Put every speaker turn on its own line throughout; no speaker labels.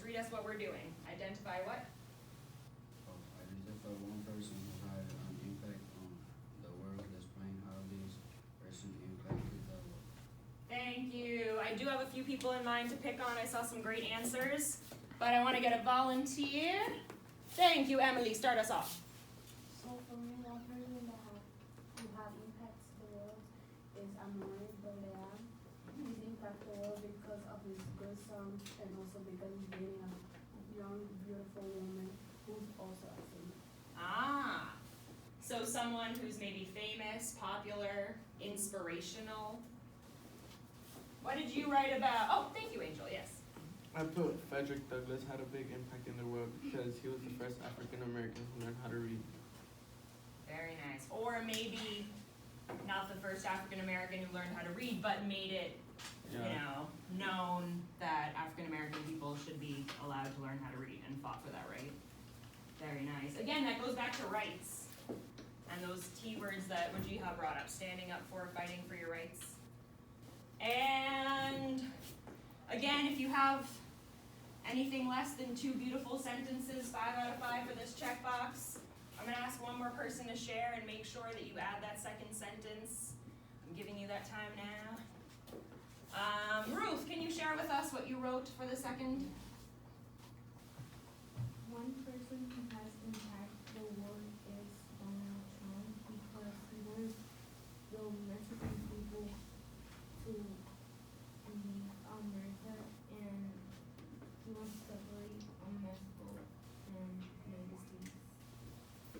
read us what we're doing. Identify what?
Identify one person who had an impact on the world displaying how this person impacted the world.
Thank you. I do have a few people in mind to pick on. I saw some great answers, but I want to get a volunteer. Thank you, Emily. Start us off.
So for me, one person who have impacts the world is Amore Boleam. He's impact the world because of his good song and also because he's dating a young, beautiful woman who's also a singer.
Ah, so someone who's maybe famous, popular, inspirational. What did you write about? Oh, thank you, Angel. Yes.
I put Frederick Douglass had a big impact in the world because he was the first African American who learned how to read.
Very nice. Or maybe not the first African American who learned how to read, but made it, known that African American people should be allowed to learn how to read and fought for that right. Very nice. Again, that goes back to rights and those T words that Wajiha brought up, standing up for, fighting for your rights. And again, if you have anything less than 2 beautiful sentences, 5 out of 5 for this checkbox, I'm going to ask one more person to share and make sure that you add that second sentence. I'm giving you that time now. Ruth, can you share with us what you wrote for the second?
One person who has impacted the world is Donald Trump because he was the Mexican people to leave America and he wants to separate Mexico and the United States.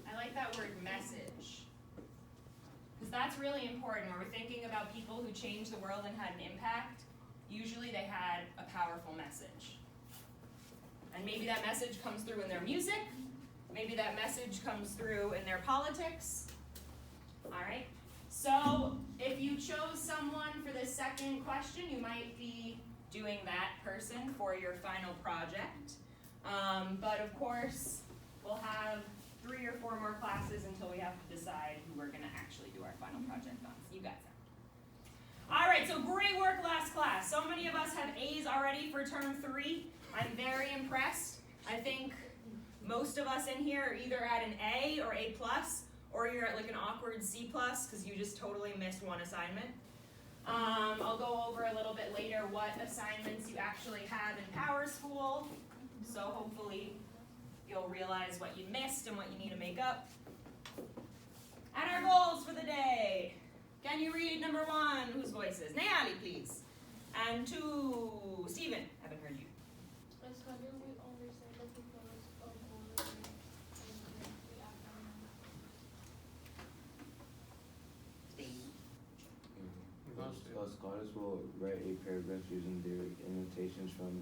I like that word message. Because that's really important. When we're thinking about people who changed the world and had an impact, usually they had a powerful message. And maybe that message comes through in their music. Maybe that message comes through in their politics. All right. So if you chose someone for this second question, you might be doing that person for your final project. But of course, we'll have 3 or 4 more classes until we have to decide who we're going to actually do our final project on. So you guys have. All right, so great work last class. So many of us have A's already for term 3. I'm very impressed. I think most of us in here are either at an A or A+, or you're at like an awkward C+, because you just totally missed one assignment. I'll go over a little bit later what assignments you actually have in Power School. So hopefully you'll realize what you missed and what you need to make up. And our goals for the day. Can you read number 1? Whose voice is? Nayali, please. And 2, Stephen. Haven't heard you.
As how do we understand the difference of government and the acronym?
Scholars will write a paragraph using their annotations from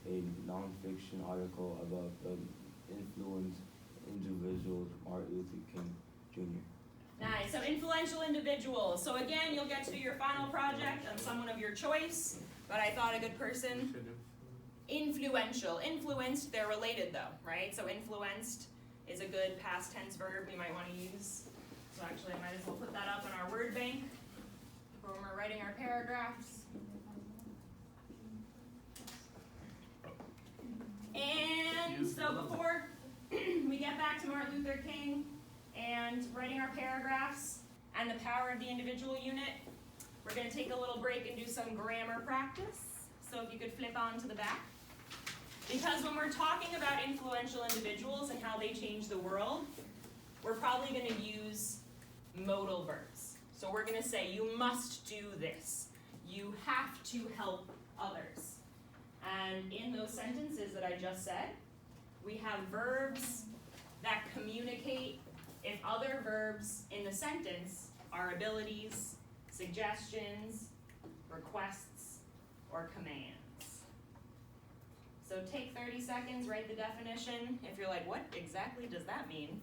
a non-fiction article about the influenced individuals Martin Luther King Jr.
Nice. So influential individuals. So again, you'll get to do your final project on someone of your choice, but I thought a good person. Influential. Influenced, they're related though, right? So influenced is a good past tense verb we might want to use. So actually I might as well put that up in our word bank for when we're writing our paragraphs. And so before we get back to Martin Luther King and writing our paragraphs and the power of the individual unit, we're going to take a little break and do some grammar practice. So if you could flip on to the back. Because when we're talking about influential individuals and how they change the world, we're probably going to use modal verbs. So we're going to say, you must do this. You have to help others. And in those sentences that I just said, we have verbs that communicate if other verbs in the sentence are abilities, suggestions, requests, or commands. So take 30 seconds, write the definition. If you're like, what exactly does that mean?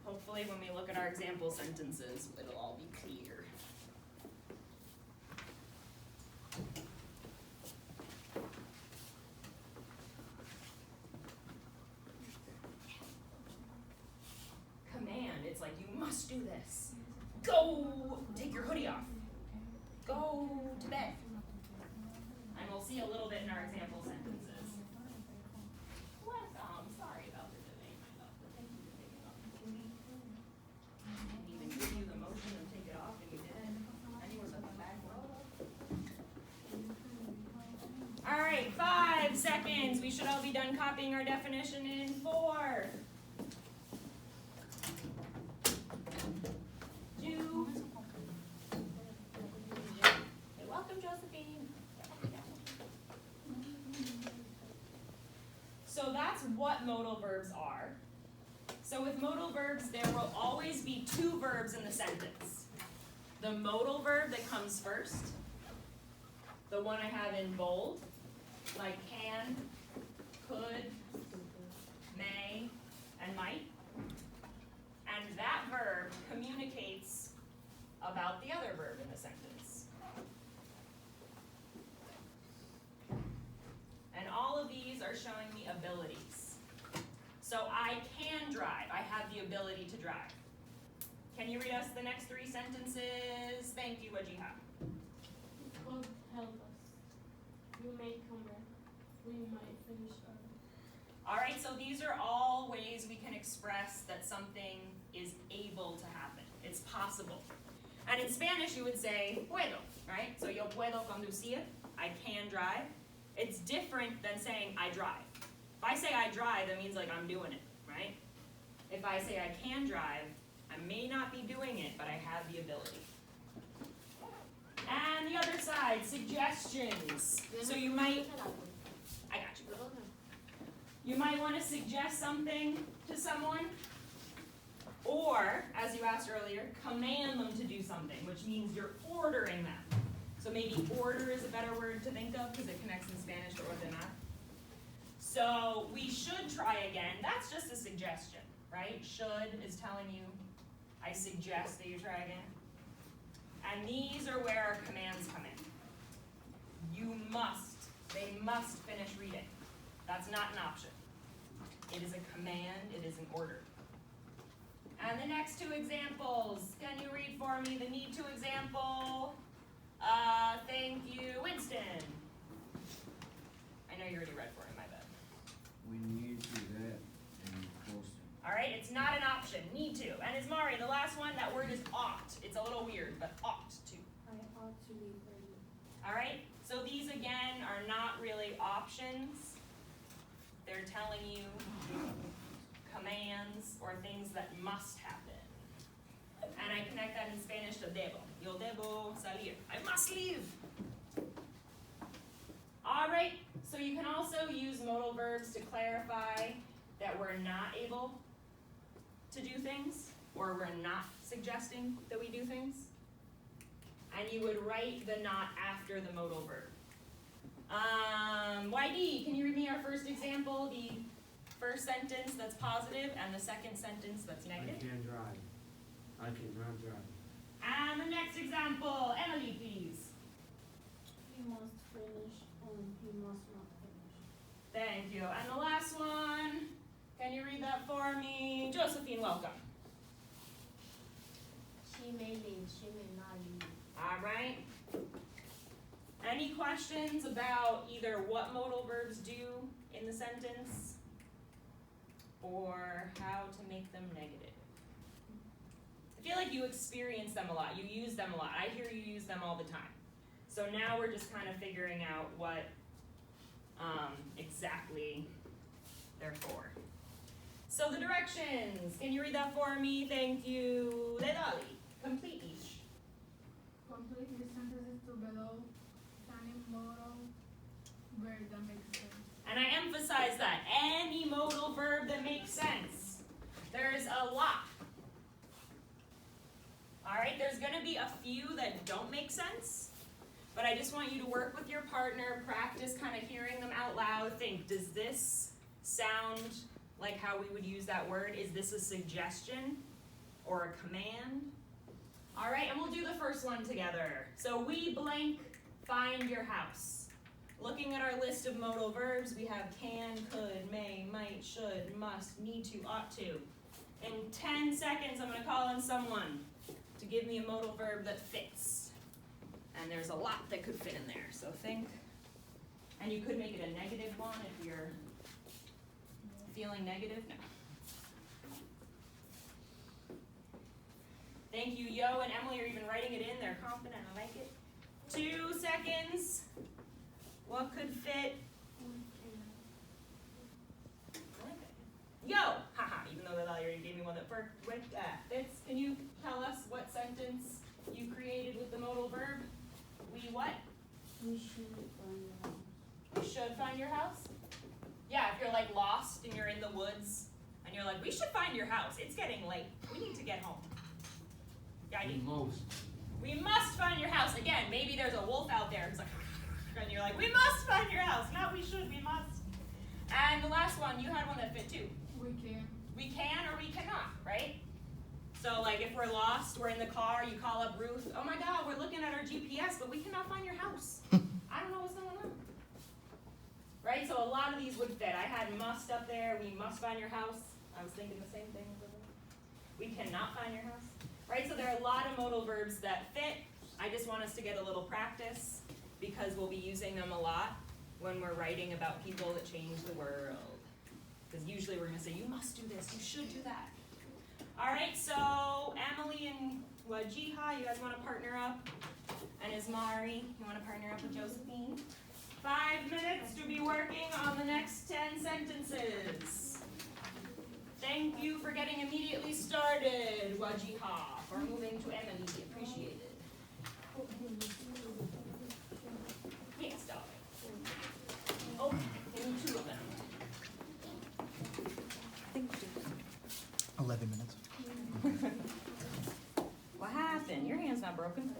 Hopefully when we look at our example sentences, it'll all be clear. Command, it's like, you must do this. Go, take your hoodie off. Go to bed. And we'll see a little bit in our example sentences. 5 seconds. We should all be done copying our definition in 4, 2. You're welcome, Josephine. So that's what modal verbs are. So with modal verbs, there will always be 2 verbs in the sentence. The modal verb that comes first, the one I have in bold, like can, could, may, and might. And that verb communicates about the other verb in the sentence. And all of these are showing me abilities. So I can drive. I have the ability to drive. Can you read us the next 3 sentences? Thank you, Wajiha.
God help us. We may come back. We might finish early.
All right, so these are all ways we can express that something is able to happen. It's possible. And in Spanish, you would say puedo, right? So yo puedo conducir. I can drive. It's different than saying I drive. If I say I drive, that means like I'm doing it, right? If I say I can drive, I may not be doing it, but I have the ability. And the other side, suggestions. So you might, I got you. You might want to suggest something to someone, or, as you asked earlier, command them to do something, which means you're ordering them. So maybe order is a better word to think of because it connects in Spanish to ordenar. So we should try again. That's just a suggestion, right? Should is telling you, I suggest that you try again. And these are where our commands come in. You must, they must finish reading. That's not an option. It is a command, it is an order. And the next 2 examples, can you read for me the need to example? Thank you, Winston. I know you already read for it, my bad.
We need to that and post it.
All right, it's not an option, need to. And Ismari, the last one, that word is ought. It's a little weird, but ought to.
I ought to leave early.
All right, so these again are not really options. They're telling you commands or things that must happen. And I connect that in Spanish to debo. Yo debo salir. I must leave. All right, so you can also use modal verbs to clarify that we're not able to do things, or we're not suggesting that we do things. And you would write the not after the modal verb. YD, can you read me our first example, the first sentence that's positive and the second sentence that's negative?
I can drive. I cannot drive.
And the next example, Emily, please.
He must finish and he must not finish.
Thank you. And the last one, can you read that for me? Josephine, welcome.
She may leave, she may not leave.
All right. Any questions about either what modal verbs do in the sentence or how to make them negative? I feel like you experience them a lot. You use them a lot. I hear you use them all the time. So now we're just kind of figuring out what exactly they're for. So the directions. Can you read that for me? Thank you. Dedali. Complete each.
Complete the sentences to below any modal verb that makes sense.
And I emphasize that. Any modal verb that makes sense. There's a lot. Alright, there's going to be a few that don't make sense. But I just want you to work with your partner, practice kind of hearing them out loud. Think, does this sound like how we would use that word? Is this a suggestion or a command? Alright, and we'll do the first one together. So we blank find your house. Looking at our list of modal verbs, we have can, could, may, might, should, must, need to, ought to. In 10 seconds, I'm going to call on someone to give me a modal verb that fits. And there's a lot that could fit in there, so think. And you could make it a negative one if you're feeling negative. No. Thank you, Yo and Emily are even writing it in. They're confident. I like it. 2 seconds. What could fit yo, haha, even though that already gave me one that fits. Can you tell us what sentence you created with the modal verb? We what?
We should find your house.
We should find your house? Yeah, if you're like lost and you're in the woods and you're like, we should find your house. It's getting late. We need to get home. Yeah, we must find your house. Again, maybe there's a wolf out there. It's like, and you're like, we must find your house. Not we should, we must. And the last one, you had one that fit too.
We can.
We can or we cannot, right? So like if we're lost, we're in the car, you call up Ruth, oh my God, we're looking at our GPS, but we cannot find your house. I don't know what's going on. Right, so a lot of these would fit. I had must up there, we must find your house. I was thinking the same thing. We cannot find your house. Right, so there are a lot of modal verbs that fit. I just want us to get a little practice because we'll be using them a lot when we're writing about people that change the world. Because usually we're gonna say, you must do this, you should do that. All right, so Emily and Wajiha, you guys wanna partner up? And Ismari, you wanna partner up with Josephine? 5 minutes to be working on the next 10 sentences. Thank you for getting immediately started, Wajiha, for moving to Emily, appreciate it. Yes, darling. Oh, give me 2 of them.
11 minutes.
What happened? Your hand's not broken.